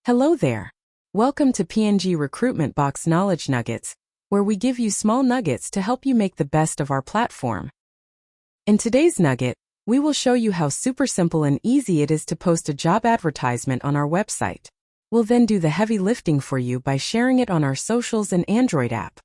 Hello there. Welcome to PNG Recruitment Box Knowledge Nuggets, where we give you small nuggets to help you make the best of our platform. In today's nugget, we will show you how super simple and easy it is to post a job advertisement on our website. We'll then do the heavy lifting for you by sharing it on our socials and Android app.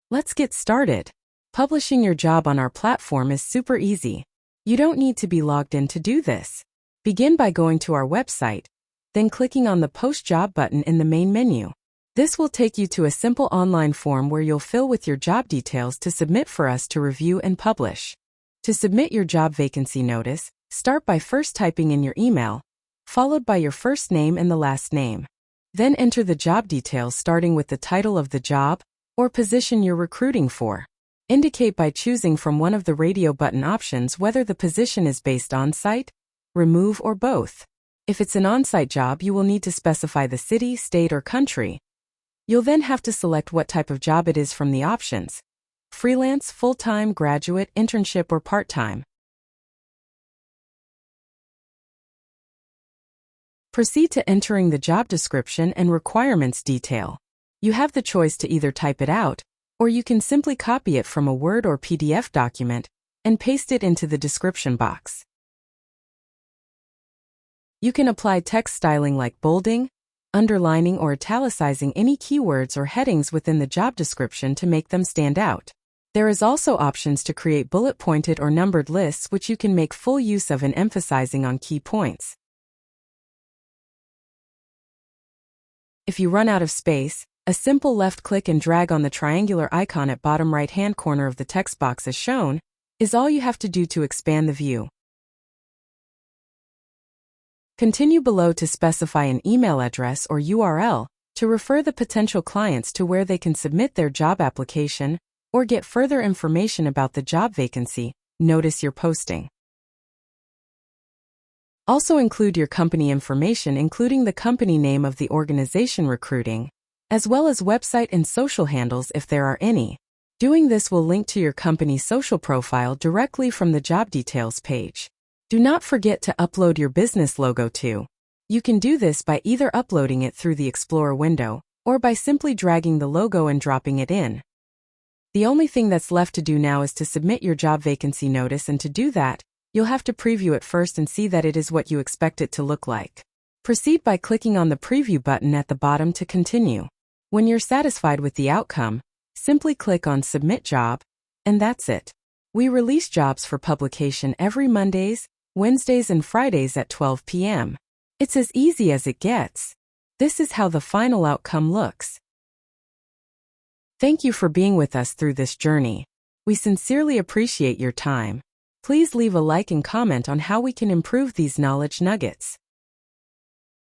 Let's get started. Publishing your job on our platform is super easy. You don't need to be logged in to do this. Begin by going to our website, then clicking on the Post Job button in the main menu. This will take you to a simple online form where you'll fill with your job details to submit for us to review and publish. To submit your job vacancy notice, start by first typing in your email, followed by your first name and the last name. Then enter the job details starting with the title of the job or position you're recruiting for. Indicate by choosing from one of the radio button options whether the position is based on-site, remove, or both. If it's an on-site job, you will need to specify the city, state, or country. You'll then have to select what type of job it is from the options: freelance, full-time, graduate, internship, or part-time. Proceed to entering the job description and requirements detail. You have the choice to either type it out, or you can simply copy it from a Word or PDF document and paste it into the description box. You can apply text styling like bolding, underlining, or italicizing any keywords or headings within the job description to make them stand out. There is also options to create bullet-pointed or numbered lists, which you can make full use of in emphasizing on key points. If you run out of space, a simple left click and drag on the triangular icon at bottom right-hand corner of the text box as shown is all you have to do to expand the view. Continue below to specify an email address or URL to refer the potential clients to where they can submit their job application or get further information about the job vacancy notice you're posting. Also include your company information, including the company name of the organization recruiting, as well as website and social handles if there are any. Doing this will link to your company's social profile directly from the job details page. Do not forget to upload your business logo too. You can do this by either uploading it through the Explorer window or by simply dragging the logo and dropping it in. The only thing that's left to do now is to submit your job vacancy notice, and to do that, you'll have to preview it first and see that it is what you expect it to look like. Proceed by clicking on the preview button at the bottom to continue. When you're satisfied with the outcome, simply click on Submit Job, and that's it. We release jobs for publication every Mondays, Wednesdays, and Fridays at 12 p.m. It's as easy as it gets. This is how the final outcome looks. Thank you for being with us through this journey. We sincerely appreciate your time. Please leave a like and comment on how we can improve these knowledge nuggets.